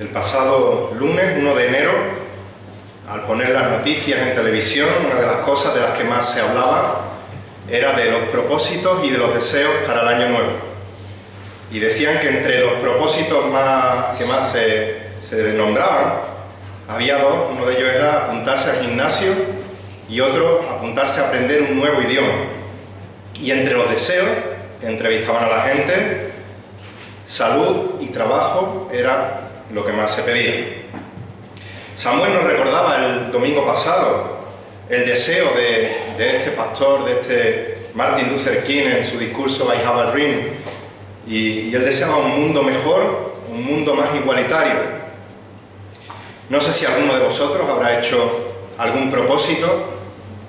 El pasado lunes, 1 de enero, al poner las noticias en televisión, una de las cosas de las que más se hablaba era de los propósitos y de los deseos para el año nuevo. Y decían que entre los propósitos que más se nombraban, había dos. Uno de ellos era apuntarse al gimnasio y otro apuntarse a aprender un nuevo idioma. Y entre los deseos, que entrevistaban a la gente, salud y trabajo era lo que más se pedía. Samuel nos recordaba el domingo pasado el deseo de este pastor, de este Martin Luther King, en su discurso I Have a Dream, y él deseaba un mundo mejor, un mundo más igualitario. No sé si alguno de vosotros habrá hecho algún propósito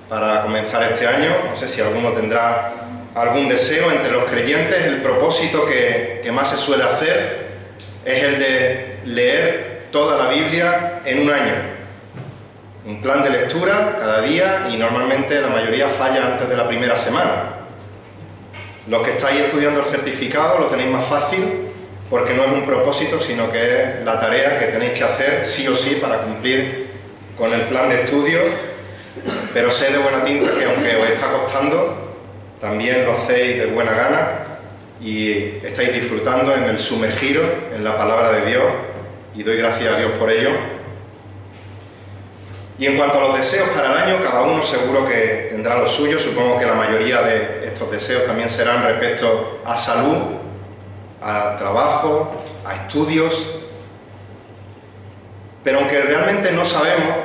para comenzar este año, no sé si alguno tendrá algún deseo. Entre los creyentes el propósito que más se suele hacer es el de leer toda la Biblia en un año. Un plan de lectura cada día, y normalmente la mayoría falla antes de la primera semana. Los que estáis estudiando el certificado lo tenéis más fácil, porque no es un propósito, sino que es la tarea que tenéis que hacer sí o sí para cumplir con el plan de estudio. Pero sé de buena tinta que aunque os está costando, también lo hacéis de buena gana y estáis disfrutando en el sumergiros en la palabra de Dios, y doy gracias a Dios por ello. Y en cuanto a los deseos para el año, cada uno seguro que tendrá lo suyo. Supongo que la mayoría de estos deseos también serán respecto a salud, a trabajo, a estudios. Pero aunque realmente no sabemos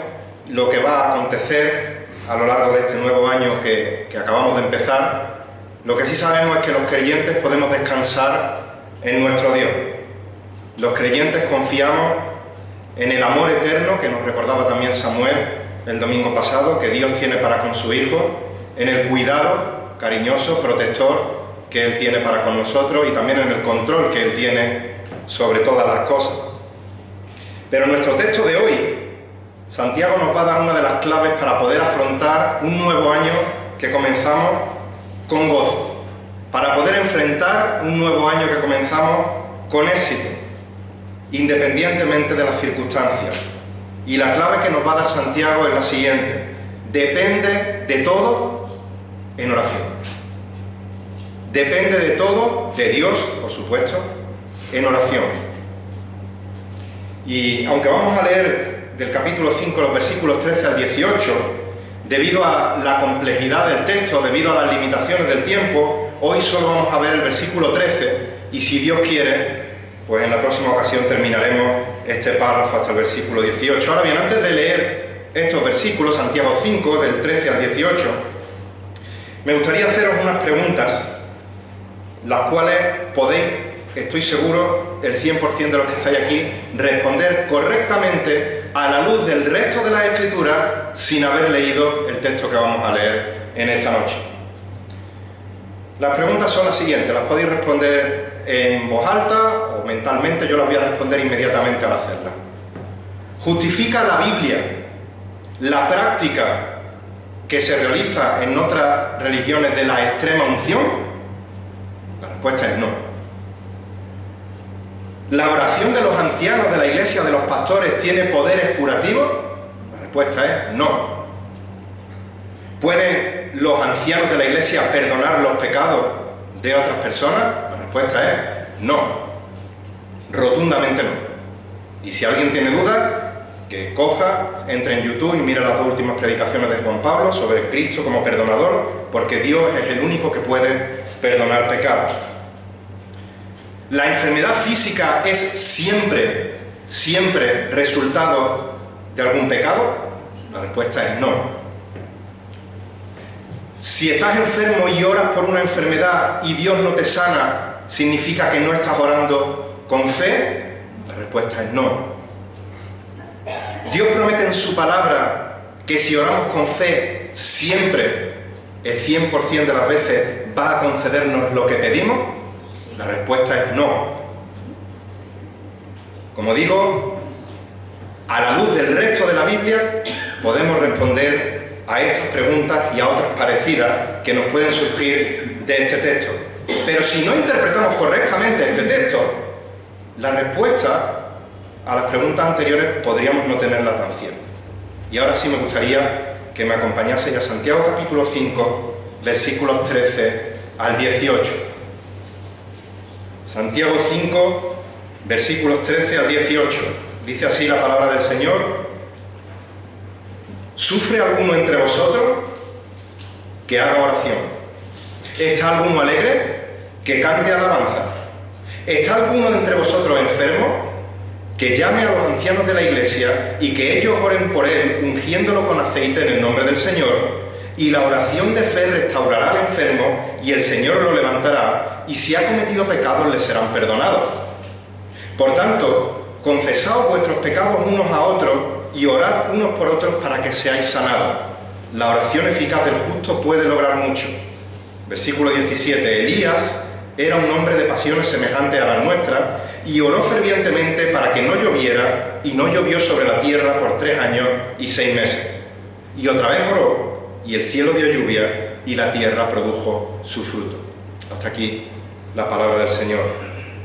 lo que va a acontecer a lo largo de este nuevo año que acabamos de empezar, lo que sí sabemos es que los creyentes podemos descansar en nuestro Dios. Los creyentes confiamos en el amor eterno que nos recordaba también Samuel el domingo pasado, que Dios tiene para con su Hijo, en el cuidado cariñoso, protector que Él tiene para con nosotros, y también en el control que Él tiene sobre todas las cosas. Pero en nuestro texto de hoy, Santiago nos va a dar una de las claves para poder afrontar un nuevo año que comenzamos con gozo, para poder enfrentar un nuevo año que comenzamos con éxito, independientemente de las circunstancias. Y la clave que nos va a dar Santiago es la siguiente: depende de todo en oración. Depende de todo, de Dios, por supuesto, en oración. Y aunque vamos a leer del capítulo 5, los versículos 13 al 18, debido a la complejidad del texto, debido a las limitaciones del tiempo, hoy solo vamos a ver el versículo 13, y si Dios quiere, pues en la próxima ocasión terminaremos este párrafo hasta el versículo 18. Ahora bien, antes de leer estos versículos, Santiago 5, del 13 al 18, me gustaría haceros unas preguntas, las cuales podéis, estoy seguro, el 100% de los que estáis aquí, responder correctamente a la luz del resto de las Escrituras sin haber leído el texto que vamos a leer en esta noche. Las preguntas son las siguientes, las podéis responder en voz alta o mentalmente. Yo las voy a responder inmediatamente al hacerlas. ¿Justifica la Biblia la práctica que se realiza en otras religiones de la extrema unción? La respuesta es no. ¿La oración de los ancianos de la iglesia, de los pastores, tiene poderes curativos? La respuesta es no. ¿Pueden los ancianos de la iglesia perdonar los pecados de otras personas? La respuesta es no. Rotundamente no. Y si alguien tiene dudas, que coja, entre en YouTube y mire las dos últimas predicaciones de Juan Pablo sobre Cristo como perdonador, porque Dios es el único que puede perdonar pecados. ¿La enfermedad física es siempre resultado de algún pecado? La respuesta es no. Si estás enfermo y oras por una enfermedad y Dios no te sana, ¿significa que no estás orando con fe? La respuesta es no. Dios promete en su palabra que si oramos con fe, siempre, el 100% de las veces, va a concedernos lo que pedimos. La respuesta es no. Como digo, a la luz del resto de la Biblia podemos responder a estas preguntas y a otras parecidas que nos pueden surgir de este texto. Pero si no interpretamos correctamente este texto, la respuesta a las preguntas anteriores podríamos no tenerla tan cierta. Y ahora sí me gustaría que me acompañaseis a Santiago capítulo 5, versículos 13 al 18. Santiago 5, versículos 13 al 18. Dice así la palabra del Señor: ¿sufre alguno entre vosotros? Que haga oración. ¿Está alguno alegre? Que cante alabanza. ¿Está alguno entre vosotros enfermo? Que llame a los ancianos de la iglesia y que ellos oren por él, ungiéndolo con aceite en el nombre del Señor. Y la oración de fe restaurará al enfermo, y el Señor lo levantará, y si ha cometido pecados le serán perdonados. Por tanto, confesaos vuestros pecados unos a otros, y orad unos por otros para que seáis sanados. La oración eficaz del justo puede lograr mucho. Versículo 17. Elías era un hombre de pasiones semejantes a las nuestras, y oró fervientemente para que no lloviera, y no llovió sobre la tierra por 3 años y 6 meses. Y otra vez oró, y el cielo dio lluvia, y la tierra produjo su fruto. Hasta aquí la palabra del Señor.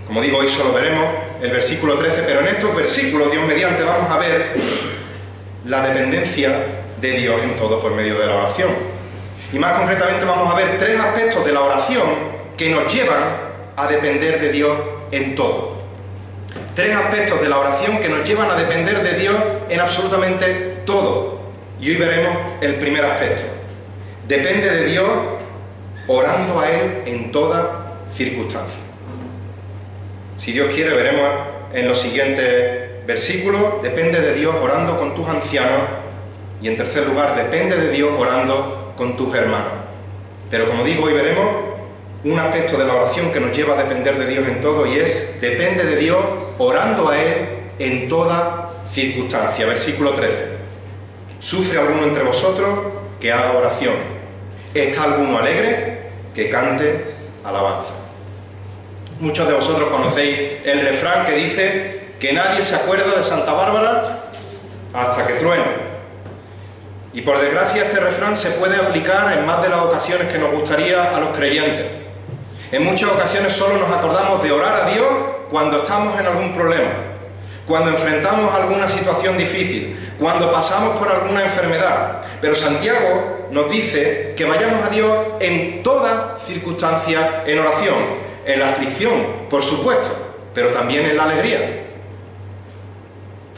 Como digo, hoy solo veremos el versículo 13, pero en estos versículos, Dios mediante, vamos a ver la dependencia de Dios en todo por medio de la oración. Y más concretamente vamos a ver 3 aspectos de la oración que nos llevan a depender de Dios en todo. 3 aspectos de la oración que nos llevan a depender de Dios en absolutamente todo. Y hoy veremos el primer aspecto. Depende de Dios orando a Él en toda circunstancia. Si Dios quiere, veremos en los siguientes versículos: depende de Dios orando con tus ancianos. Y en tercer lugar, depende de Dios orando con tus hermanos. Pero como digo, hoy veremos un aspecto de la oración que nos lleva a depender de Dios en todo, y es: depende de Dios orando a Él en toda circunstancia. Versículo 13. ¿Sufre alguno entre vosotros? Que haga oración. ¿Está alguno alegre? Que cante alabanza. Muchos de vosotros conocéis el refrán que dice que nadie se acuerda de Santa Bárbara hasta que truene. Y por desgracia este refrán se puede aplicar en más de las ocasiones que nos gustaría a los creyentes. En muchas ocasiones solo nos acordamos de orar a Dios cuando estamos en algún problema, cuando enfrentamos alguna situación difícil, cuando pasamos por alguna enfermedad. Pero Santiago nos dice que vayamos a Dios en toda circunstancia en oración, en la aflicción, por supuesto, pero también en la alegría.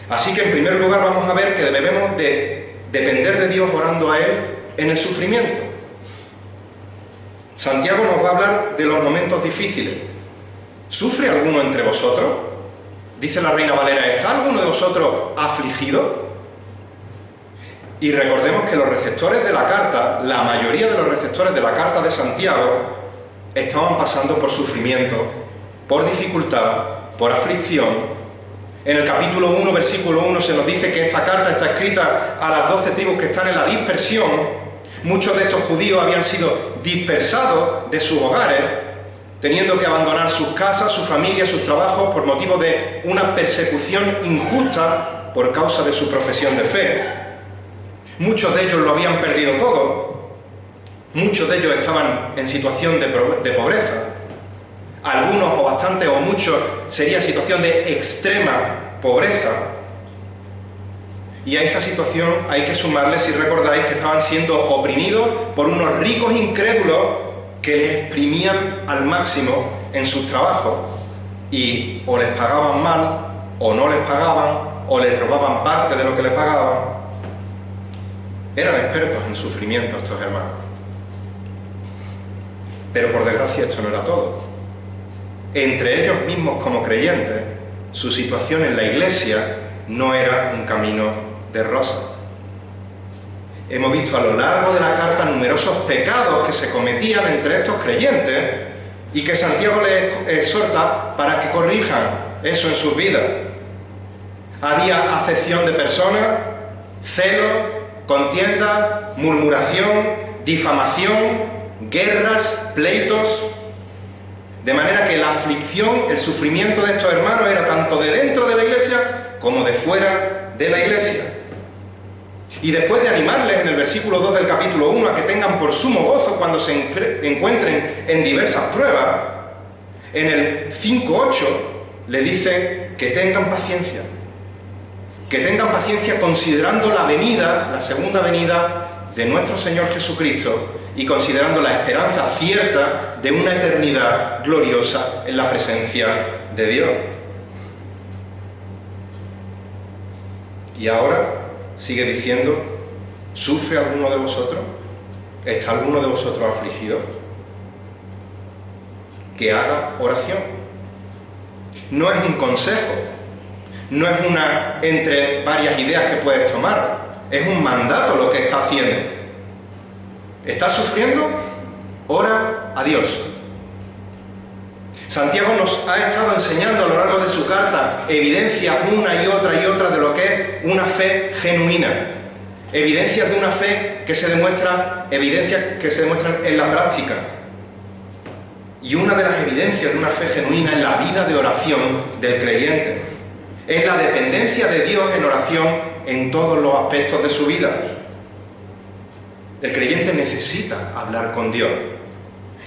Así que en primer lugar vamos a ver que debemos de depender de Dios orando a Él en el sufrimiento. Santiago nos va a hablar de los momentos difíciles. ¿Sufre alguno entre vosotros? Dice la Reina Valera: ¿está alguno de vosotros afligido? Y recordemos que los receptores de la carta, la mayoría de los receptores de la carta de Santiago, estaban pasando por sufrimiento, por dificultad, por aflicción. En el capítulo 1, versículo 1, se nos dice que esta carta está escrita a las 12 tribus que están en la dispersión. Muchos de estos judíos habían sido dispersados de sus hogares, teniendo que abandonar sus casas, sus familias, sus trabajos, por motivo de una persecución injusta por causa de su profesión de fe. Muchos de ellos lo habían perdido todo. Muchos de ellos estaban en situación de pobreza. Algunos, o bastantes, o muchos, sería situación de extrema pobreza. Y a esa situación hay que sumarles, si recordáis, que estaban siendo oprimidos por unos ricos incrédulos que les exprimían al máximo en sus trabajos, y o les pagaban mal, o no les pagaban, o les robaban parte de lo que les pagaban. Eran expertos en sufrimiento estos hermanos. Pero por desgracia esto no era todo. Entre ellos mismos como creyentes, su situación en la iglesia no era un camino de rosas. Hemos visto a lo largo de la carta numerosos pecados que se cometían entre estos creyentes y que Santiago les exhorta para que corrijan eso en sus vidas. Había acepción de personas, celo, contienda, murmuración, difamación, guerras, pleitos. De manera que la aflicción, el sufrimiento de estos hermanos era tanto de dentro de la iglesia como de fuera de la iglesia. Y después de animarles en el versículo 2 del capítulo 1 a que tengan por sumo gozo cuando se encuentren en diversas pruebas, en el 5:8 le dice que tengan paciencia, que tengan paciencia considerando la venida, la segunda venida de nuestro Señor Jesucristo y considerando la esperanza cierta de una eternidad gloriosa en la presencia de Dios. Y ahora sigue diciendo, ¿sufre alguno de vosotros? ¿Está alguno de vosotros afligido? Que haga oración. No es un consejo, no es una entre varias ideas que puedes tomar, es un mandato lo que está haciendo. ¿Estás sufriendo? Ora a Dios. Santiago nos ha estado enseñando a lo largo de su carta evidencia una y otra de lo que es una fe genuina. Evidencias de una fe que se demuestra, evidencias que se demuestran en la práctica. Y una de las evidencias de una fe genuina es la vida de oración del creyente. Es la dependencia de Dios en oración en todos los aspectos de su vida. El creyente necesita hablar con Dios.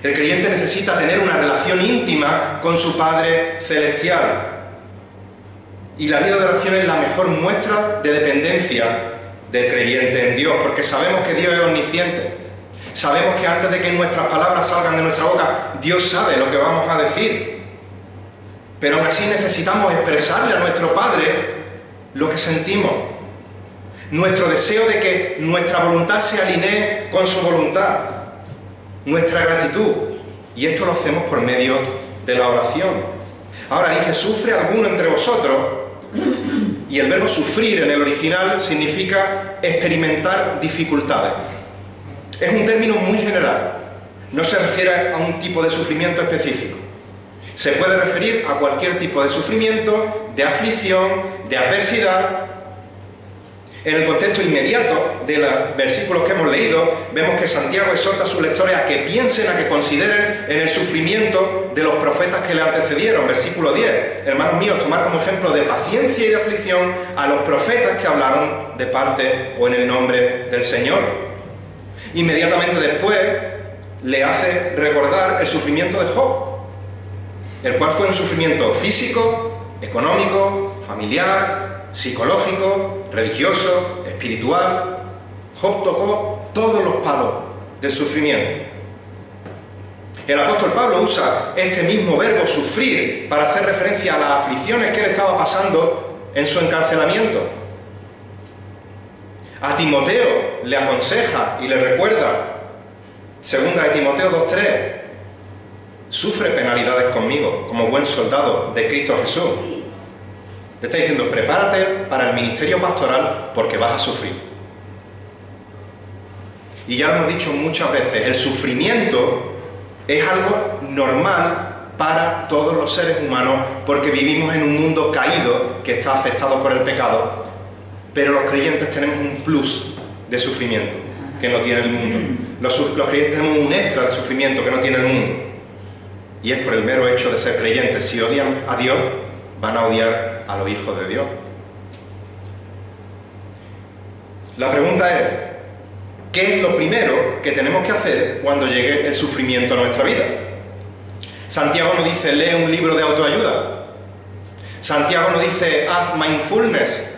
El creyente necesita tener una relación íntima con su Padre Celestial. Y la vida de oración es la mejor muestra de dependencia del creyente en Dios, porque sabemos que Dios es omnisciente. Sabemos que antes de que nuestras palabras salgan de nuestra boca, Dios sabe lo que vamos a decir. Pero aún así necesitamos expresarle a nuestro Padre lo que sentimos. Nuestro deseo de que nuestra voluntad se alinee con su voluntad. Nuestra gratitud. Y esto lo hacemos por medio de la oración. Ahora dice, ¿sufre alguno entre vosotros? Y el verbo sufrir en el original significa experimentar dificultades. Es un término muy general. No se refiere a un tipo de sufrimiento específico. Se puede referir a cualquier tipo de sufrimiento, de aflicción, de adversidad. En el contexto inmediato de los versículos que hemos leído, vemos que Santiago exhorta a sus lectores a que piensen, a que consideren en el sufrimiento de los profetas que le antecedieron. Versículo 10. Hermanos míos, tomad como ejemplo de paciencia y de aflicción a los profetas que hablaron de parte o en el nombre del Señor. Inmediatamente después le hace recordar el sufrimiento de Job, el cual fue un sufrimiento físico, económico, familiar, psicológico, religioso, espiritual. Job tocó todos los palos del sufrimiento. El apóstol Pablo usa este mismo verbo sufrir para hacer referencia a las aflicciones que él estaba pasando en su encarcelamiento. A Timoteo le aconseja y le recuerda, segunda de Timoteo 2:3, sufre penalidades conmigo como buen soldado de Cristo Jesús. Le está diciendo, prepárate para el ministerio pastoral porque vas a sufrir. Y ya lo hemos dicho muchas veces, el sufrimiento es algo normal para todos los seres humanos porque vivimos en un mundo caído que está afectado por el pecado, pero los creyentes tenemos un plus de sufrimiento que no tiene el mundo. Los creyentes tenemos un extra de sufrimiento que no tiene el mundo. Y es por el mero hecho de ser creyentes. Si odian a Dios, van a odiar a los hijos de Dios. La pregunta es, ¿qué es lo primero que tenemos que hacer cuando llegue el sufrimiento a nuestra vida? Santiago no dice, lee un libro de autoayuda. Santiago no dice, haz mindfulness.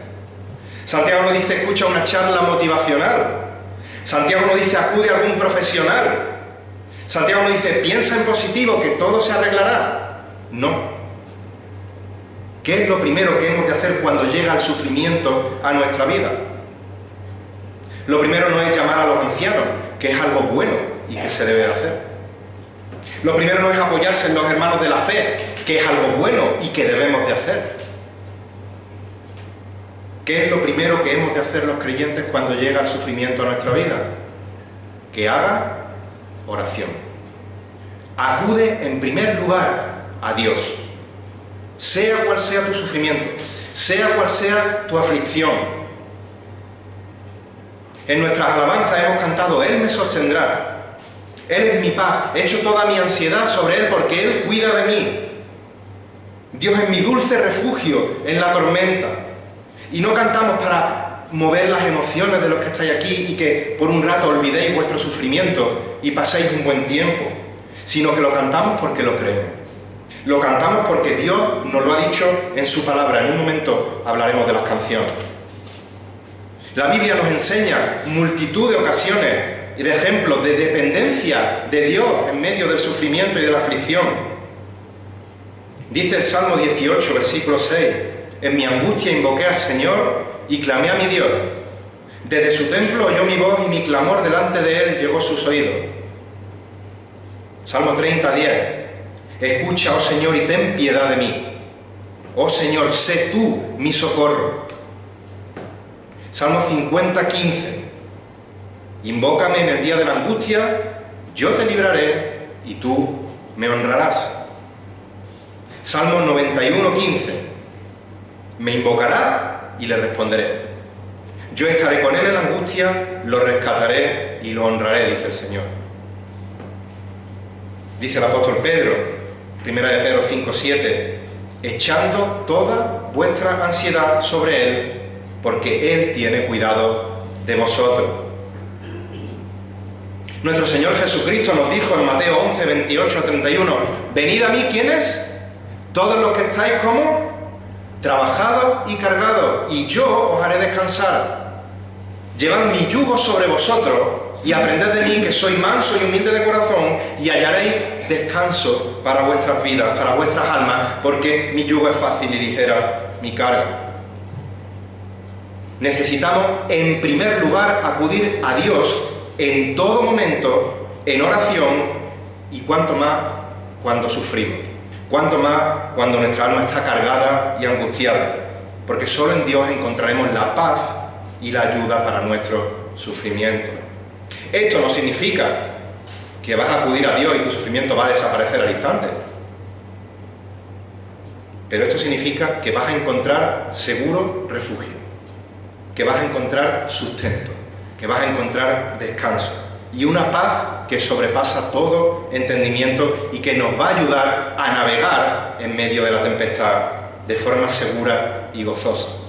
Santiago no dice, escucha una charla motivacional. Santiago no dice, acude a algún profesional. Santiago no dice, piensa en positivo, que todo se arreglará. No. ¿Qué es lo primero que hemos de hacer cuando llega el sufrimiento a nuestra vida? Lo primero no es llamar a los ancianos, que es algo bueno y que se debe hacer. Lo primero no es apoyarse en los hermanos de la fe, que es algo bueno y que debemos de hacer. ¿Qué es lo primero que hemos de hacer los creyentes cuando llega el sufrimiento a nuestra vida? Que haga oración. Acude en primer lugar a Dios. Sea cual sea tu sufrimiento, sea cual sea tu aflicción. En nuestras alabanzas hemos cantado, Él me sostendrá. Él es mi paz. He hecho toda mi ansiedad sobre Él porque Él cuida de mí. Dios es mi dulce refugio en la tormenta. Y no cantamos para mover las emociones de los que estáis aquí y que por un rato olvidéis vuestro sufrimiento y paséis un buen tiempo, sino que lo cantamos porque lo creemos. Lo cantamos porque Dios nos lo ha dicho en su palabra. En un momento hablaremos de las canciones. La Biblia nos enseña multitud de ocasiones y de ejemplos de dependencia de Dios en medio del sufrimiento y de la aflicción. Dice el Salmo 18, versículo 6, en mi angustia invoqué al Señor y clamé a mi Dios. Desde su templo oyó mi voz y mi clamor delante de él llegó a sus oídos. Salmo 30, 10. Escucha, oh Señor, y ten piedad de mí. Oh Señor, sé tú mi socorro. Salmo 50, 15. Invócame en el día de la angustia, yo te libraré y tú me honrarás. Salmo 91, 15. Me invocará y le responderé. Yo estaré con él en la angustia, lo rescataré y lo honraré, dice el Señor. Dice el apóstol Pedro, 1 de Pedro 5, 7, echando toda vuestra ansiedad sobre él, porque él tiene cuidado de vosotros. Nuestro Señor Jesucristo nos dijo en Mateo 11, 28 a 31, venid a mí, ¿quiénes? Todos los que estáis como trabajados y cargados, y yo os haré descansar. Llevad mi yugo sobre vosotros y aprended de mí, que soy manso y humilde de corazón, y hallaréis descanso para vuestras vidas, para vuestras almas, porque mi yugo es fácil y ligera mi carga. Necesitamos, en primer lugar, acudir a Dios en todo momento, en oración, y cuanto más cuando sufrimos, cuanto más cuando nuestra alma está cargada y angustiada, porque solo en Dios encontraremos la paz y la ayuda para nuestro sufrimiento. Esto no significa que vas a acudir a Dios y tu sufrimiento va a desaparecer al instante, pero esto significa que vas a encontrar seguro refugio, que vas a encontrar sustento, que vas a encontrar descanso y una paz que sobrepasa todo entendimiento y que nos va a ayudar a navegar en medio de la tempestad de forma segura y gozosa.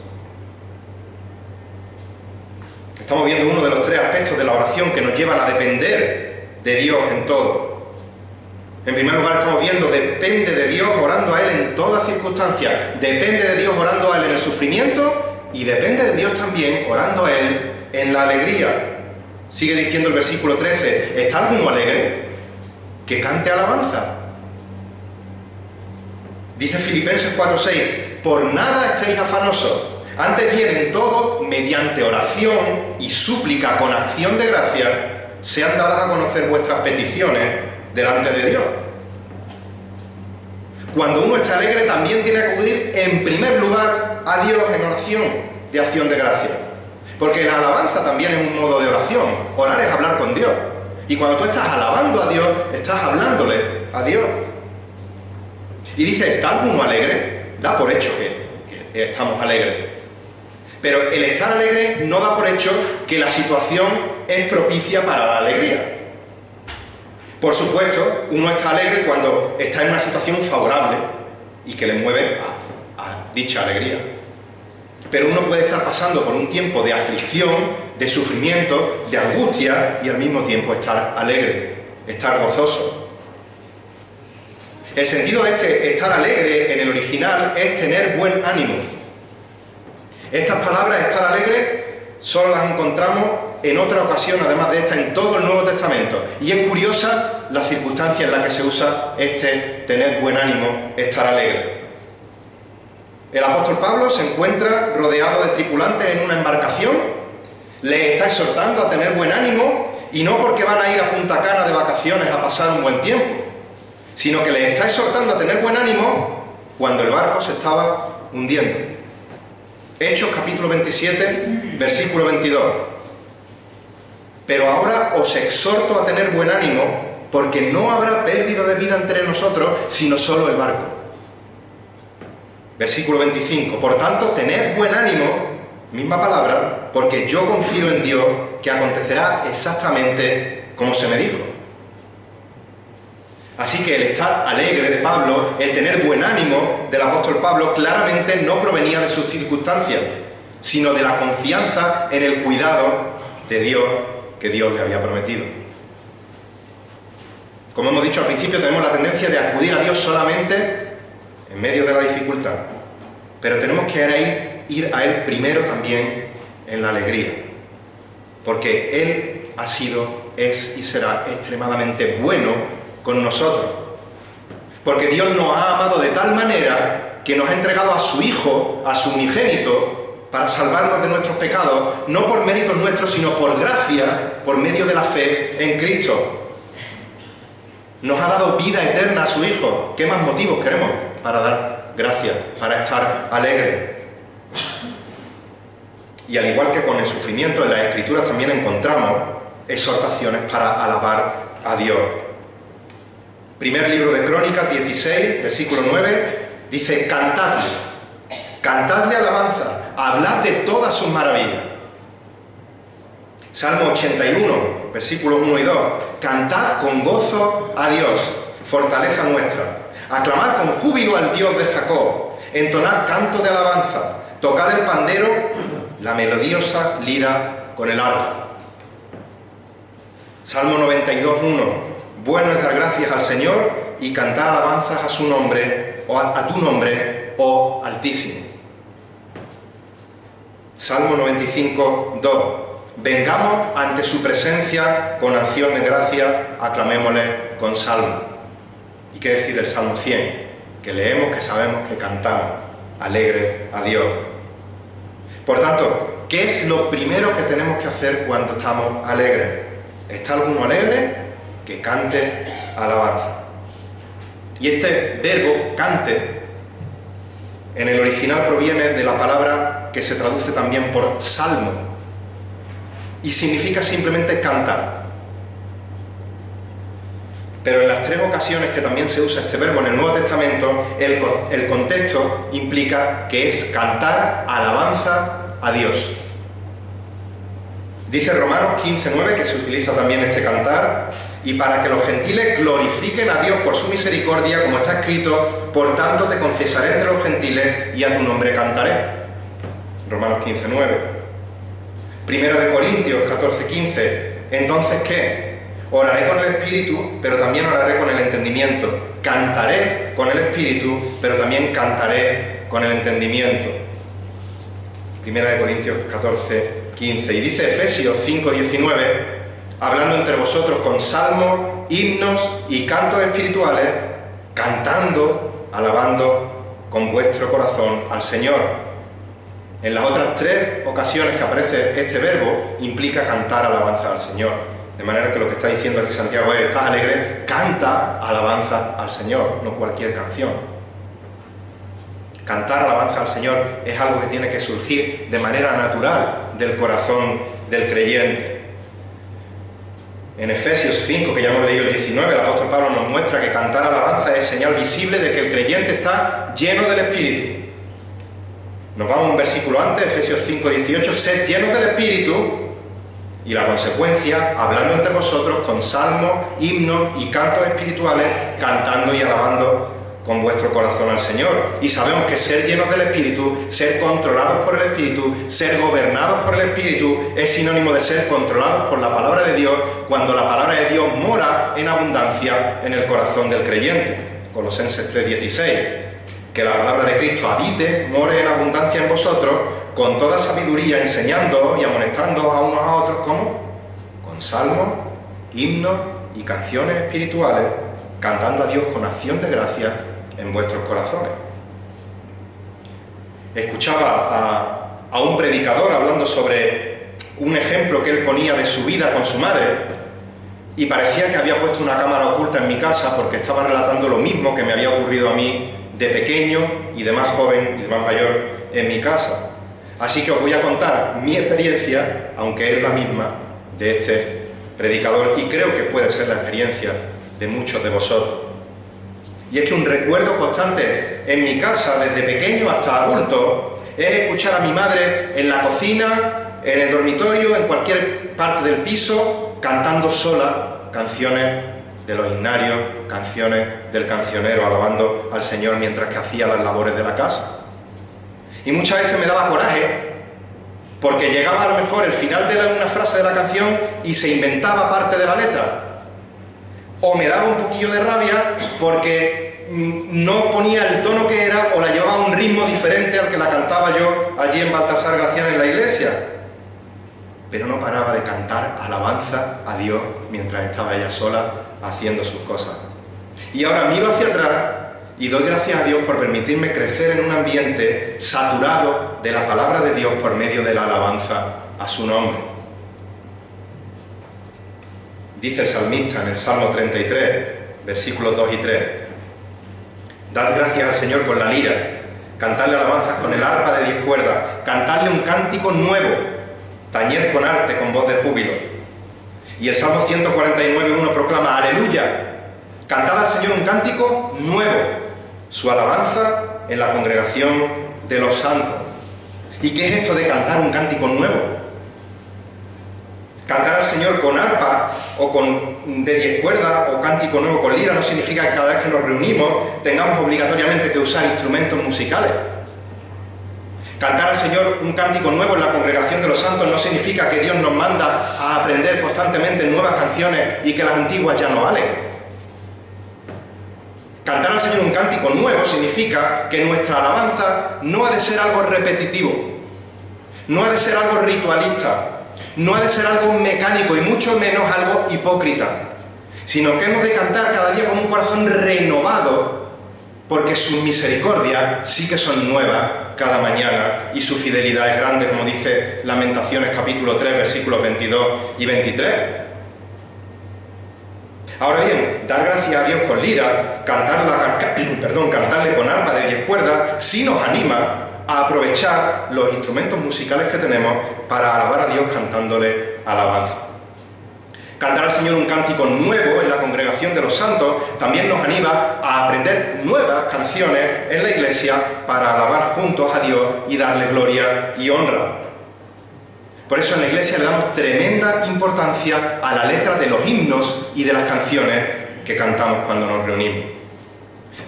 Estamos viendo uno de los tres aspectos de la oración que nos llevan a depender de Dios en todo. En primer lugar, estamos viendo, depende de Dios orando a Él en todas circunstancias, depende de Dios orando a Él en el sufrimiento y depende de Dios también orando a Él en la alegría. Sigue diciendo el versículo 13, ¿está alguno alegre? Que cante alabanza. Dice Filipenses 4:6, por nada estéis afanosos, antes bien en todo, mediante oración y súplica con acción de gracia, sean dadas a conocer vuestras peticiones delante de Dios. Cuando uno está alegre también tiene que acudir en primer lugar a Dios en oración de acción de gracia. Porque la alabanza también es un modo de oración. Orar es hablar con Dios. Y cuando tú estás alabando a Dios, estás hablándole a Dios. Y dice, ¿está alguno alegre? Da por hecho que estamos alegres. Pero el estar alegre no da por hecho que la situación es propicia para la alegría. Por supuesto, uno está alegre cuando está en una situación favorable y que le mueve a dicha alegría. Pero uno puede estar pasando por un tiempo de aflicción, de sufrimiento, de angustia y al mismo tiempo estar alegre, estar gozoso. El sentido de este estar alegre en el original es tener buen ánimo. Estas palabras, estar alegre, solo las encontramos en otra ocasión, además de esta, en todo el Nuevo Testamento. Y es curiosa la circunstancia en la que se usa este tener buen ánimo, estar alegre. El apóstol Pablo se encuentra rodeado de tripulantes en una embarcación, les está exhortando a tener buen ánimo, y no porque van a ir a Punta Cana de vacaciones a pasar un buen tiempo, sino que les está exhortando a tener buen ánimo cuando el barco se estaba hundiendo. Hechos capítulo 27, versículo 22. Pero ahora os exhorto a tener buen ánimo, porque no habrá pérdida de vida entre nosotros, sino solo el barco. Versículo 25. Por tanto, tened buen ánimo, misma palabra, porque yo confío en Dios que acontecerá exactamente como se me dijo. Así que el estar alegre de Pablo, el tener buen ánimo del apóstol Pablo, claramente no provenía de sus circunstancias, sino de la confianza en el cuidado de Dios que Dios le había prometido. Como hemos dicho al principio, tenemos la tendencia de acudir a Dios solamente en medio de la dificultad, pero tenemos que ir a Él primero también en la alegría, porque Él ha sido, es y será extremadamente bueno con nosotros, porque Dios nos ha amado de tal manera que nos ha entregado a su Hijo, a su unigénito, para salvarnos de nuestros pecados, no por méritos nuestros, sino por gracia, por medio de la fe en Cristo. Nos ha dado vida eterna a su Hijo. ¿Qué más motivos queremos para dar gracias, para estar alegres? Y al igual que con el sufrimiento, en las Escrituras también encontramos exhortaciones para alabar a Dios. Primer libro de Crónicas 16, versículo 9, dice: cantadle, cantadle alabanza, hablad de todas sus maravillas. Salmo 81, versículos 1 y 2, cantad con gozo a Dios, fortaleza nuestra, aclamad con júbilo al Dios de Jacob, entonad canto de alabanza, tocad el pandero, la melodiosa lira con el arpa. Salmo 92, 1, bueno es dar gracias al Señor y cantar alabanzas a su nombre, o a tu nombre, oh Altísimo. Salmo 95, 2, vengamos ante su presencia con acción de gracia, aclamémosle con salmo. ¿Y qué decir del Salmo 100? Que leemos, que sabemos, que cantamos alegre a Dios. Por tanto, ¿qué es lo primero que tenemos que hacer cuando estamos alegres? ¿Está alguno alegre? Que cante alabanza. Y este verbo, cante, en el original proviene de la palabra que se traduce también por salmo, y significa simplemente cantar. Pero en las tres ocasiones que también se usa este verbo en el Nuevo Testamento, el contexto implica que es cantar alabanza a Dios. Dice Romanos 15:9 que se utiliza también este cantar, y para que los gentiles glorifiquen a Dios por su misericordia, como está escrito, por tanto te confesaré entre los gentiles y a tu nombre cantaré. Romanos 15:9. Primera de Corintios 14:15. Entonces, ¿qué? Oraré con el Espíritu, pero también oraré con el entendimiento. Cantaré con el Espíritu, pero también cantaré con el entendimiento. Primera de Corintios 14:15. Y dice Efesios 5:19, hablando entre vosotros con salmos, himnos y cantos espirituales, cantando, alabando con vuestro corazón al Señor. En las otras tres ocasiones que aparece este verbo, implica cantar alabanza al Señor. De manera que lo que está diciendo aquí Santiago es: ¿estás alegre? Canta alabanza al Señor, no cualquier canción. Cantar alabanza al Señor es algo que tiene que surgir de manera natural del corazón del creyente. En Efesios 5, que ya hemos leído el 19, el apóstol Pablo nos muestra que cantar alabanza es señal visible de que el creyente está lleno del Espíritu. Nos vamos un versículo antes, Efesios 5:18, sed llenos del Espíritu, y la consecuencia, hablando entre vosotros con salmos, himnos y cantos espirituales, cantando y alabando con vuestro corazón al Señor. Y sabemos que ser llenos del Espíritu, ser controlados por el Espíritu, ser gobernados por el Espíritu, es sinónimo de ser controlados por la palabra de Dios, cuando la palabra de Dios mora en abundancia en el corazón del creyente. Colosenses 3:16, que la palabra de Cristo habite, more en abundancia en vosotros, con toda sabiduría, enseñándoos y amonestándoos a unos a otros, ¿cómo? Con salmos, himnos y canciones espirituales, cantando a Dios con acción de gracia en vuestros corazones. Escuchaba a un predicador hablando sobre un ejemplo que él ponía de su vida con su madre, y parecía que había puesto una cámara oculta en mi casa porque estaba relatando lo mismo que me había ocurrido a mí de pequeño y de más joven y de más mayor en mi casa. Así que os voy a contar mi experiencia, aunque es la misma de este predicador, y creo que puede ser la experiencia de muchos de vosotros. Y es que un recuerdo constante en mi casa, desde pequeño hasta adulto, es escuchar a mi madre en la cocina, en el dormitorio, en cualquier parte del piso, cantando sola canciones de los himnarios, canciones del cancionero, alabando al Señor mientras que hacía las labores de la casa. Y muchas veces me daba coraje, porque llegaba a lo mejor el final de una frase de la canción y se inventaba parte de la letra. O me daba un poquillo de rabia porque no ponía el tono que era o la llevaba a un ritmo diferente al que la cantaba yo allí en Baltasar Gracián en la iglesia. Pero no paraba de cantar alabanza a Dios mientras estaba ella sola haciendo sus cosas. Y ahora miro hacia atrás y doy gracias a Dios por permitirme crecer en un ambiente saturado de la palabra de Dios por medio de la alabanza a su nombre. Dice el salmista en el Salmo 33, versículos 2 y 3: Dad gracias al Señor con la lira, cantadle alabanzas con el arpa de 10 cuerdas, cantadle un cántico nuevo, tañed con arte, con voz de júbilo. Y el Salmo 149:1 proclama: Aleluya, cantad al Señor un cántico nuevo, su alabanza en la congregación de los santos. ¿Y qué es esto de cantar un cántico nuevo? Cantar al Señor con arpa o de 10 cuerdas o cántico nuevo con lira no significa que cada vez que nos reunimos tengamos obligatoriamente que usar instrumentos musicales. Cantar al Señor un cántico nuevo en la congregación de los santos no significa que Dios nos manda a aprender constantemente nuevas canciones y que las antiguas ya no valen. Cantar al Señor un cántico nuevo significa que nuestra alabanza no ha de ser algo repetitivo, no ha de ser algo ritualista, no ha de ser algo mecánico y mucho menos algo hipócrita, sino que hemos de cantar cada día con un corazón renovado, porque sus misericordias sí que son nuevas cada mañana y su fidelidad es grande, como dice Lamentaciones capítulo 3, versículos 22 y 23. Ahora bien, dar gracias a Dios con lira, cantarle con arpa de 10 cuerdas, sí nos anima a aprovechar los instrumentos musicales que tenemos para alabar a Dios cantándole alabanza. Cantar al Señor un cántico nuevo en la congregación de los santos también nos anima a aprender nuevas canciones en la iglesia para alabar juntos a Dios y darle gloria y honra. Por eso en la iglesia le damos tremenda importancia a la letra de los himnos y de las canciones que cantamos cuando nos reunimos.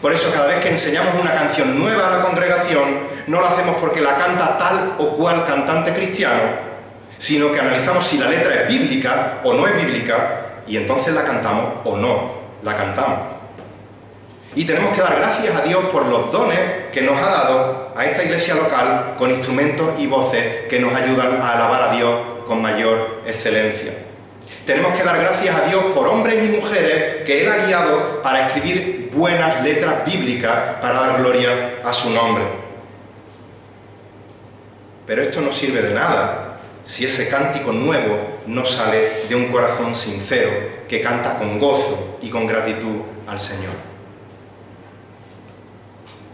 Por eso cada vez que enseñamos una canción nueva a la congregación, no lo hacemos porque la canta tal o cual cantante cristiano, sino que analizamos si la letra es bíblica o no es bíblica, y entonces la cantamos o no la cantamos. Y tenemos que dar gracias a Dios por los dones que nos ha dado a esta iglesia local con instrumentos y voces que nos ayudan a alabar a Dios con mayor excelencia. Tenemos que dar gracias a Dios por hombres y mujeres que Él ha guiado para escribir buenas letras bíblicas para dar gloria a su nombre. Pero esto no sirve de nada si ese cántico nuevo no sale de un corazón sincero que canta con gozo y con gratitud al Señor.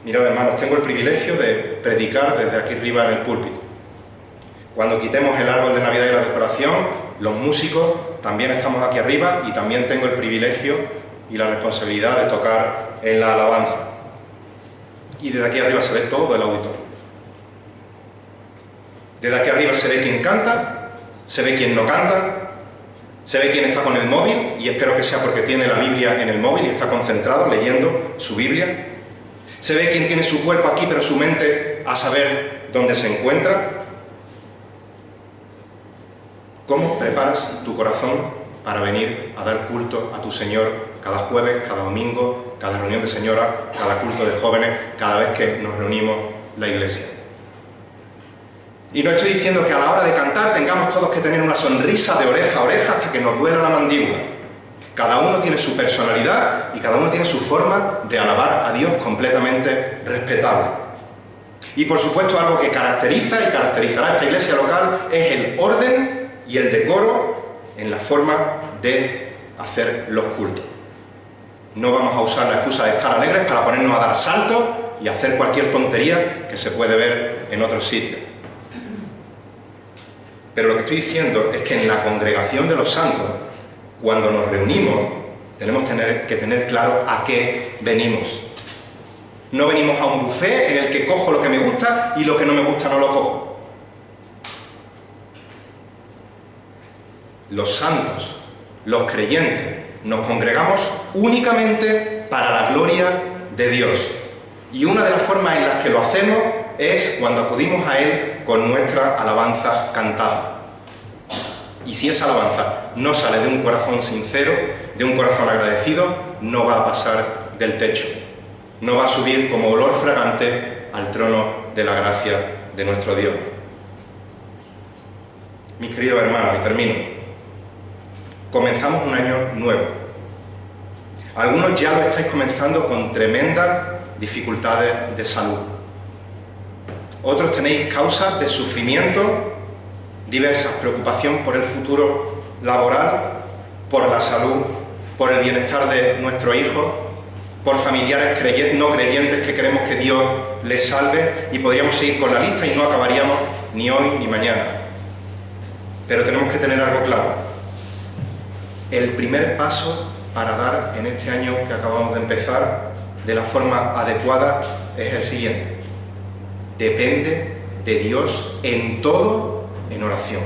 Mirad, hermanos, tengo el privilegio de predicar desde aquí arriba en el púlpito. Cuando quitemos el árbol de Navidad y la decoración, los músicos también estamos aquí arriba y también tengo el privilegio y la responsabilidad de tocar en la alabanza. Y desde aquí arriba se ve todo el auditorio. Desde aquí arriba se ve quién canta, se ve quién no canta, se ve quién está con el móvil, y espero que sea porque tiene la Biblia en el móvil y está concentrado leyendo su Biblia. Se ve quién tiene su cuerpo aquí, pero su mente a saber dónde se encuentra. ¿Cómo preparas tu corazón para venir a dar culto a tu Señor cada jueves, cada domingo, cada reunión de señoras, cada culto de jóvenes, cada vez que nos reunimos la iglesia? Y no estoy diciendo que a la hora de cantar tengamos todos que tener una sonrisa de oreja a oreja hasta que nos duela la mandíbula. Cada uno tiene su personalidad y cada uno tiene su forma de alabar a Dios completamente respetable. Y por supuesto algo que caracteriza y caracterizará a esta iglesia local es el orden y el decoro en la forma de hacer los cultos. No vamos a usar la excusa de estar alegres para ponernos a dar saltos y hacer cualquier tontería que se puede ver en otros sitios. Pero lo que estoy diciendo es que en la congregación de los santos, cuando nos reunimos, tenemos que tener claro a qué venimos. No venimos a un buffet en el que cojo lo que me gusta y lo que no me gusta no lo cojo. Los santos, los creyentes, nos congregamos únicamente para la gloria de Dios. Y una de las formas en las que lo hacemos es cuando acudimos a Él con nuestra alabanza cantada. Y si esa alabanza no sale de un corazón sincero, de un corazón agradecido, no va a pasar del techo. no va a subir como olor fragante al trono de la gracia de nuestro Dios. Mis queridos hermanos, y termino, comenzamos un año nuevo. Algunos ya lo estáis comenzando con tremendas dificultades de salud. Otros tenéis causas de sufrimiento, diversas, preocupación por el futuro laboral, por la salud, por el bienestar de nuestros hijos, por familiares no creyentes que queremos que Dios les salve, y podríamos seguir con la lista y no acabaríamos ni hoy ni mañana. Pero tenemos que tener algo claro. El primer paso para dar en este año que acabamos de empezar de la forma adecuada es el siguiente: depende de Dios en todo, en oración,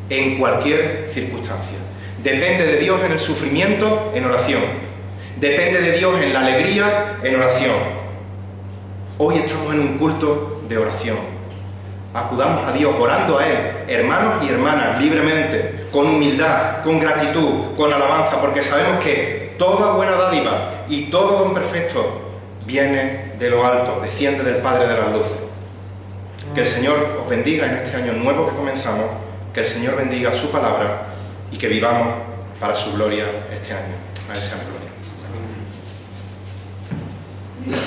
en cualquier circunstancia. Depende de Dios en el sufrimiento, en oración. Depende de Dios en la alegría, en oración. Hoy estamos en un culto de oración. Acudamos a Dios orando a Él, hermanos y hermanas, libremente, con humildad, con gratitud, con alabanza, porque sabemos que toda buena dádiva y todo don perfecto viene de lo alto, desciende del Padre de las luces. Que el Señor os bendiga en este año nuevo que comenzamos, que el Señor bendiga su palabra y que vivamos para su gloria este año. A Él sea la gloria. Amén.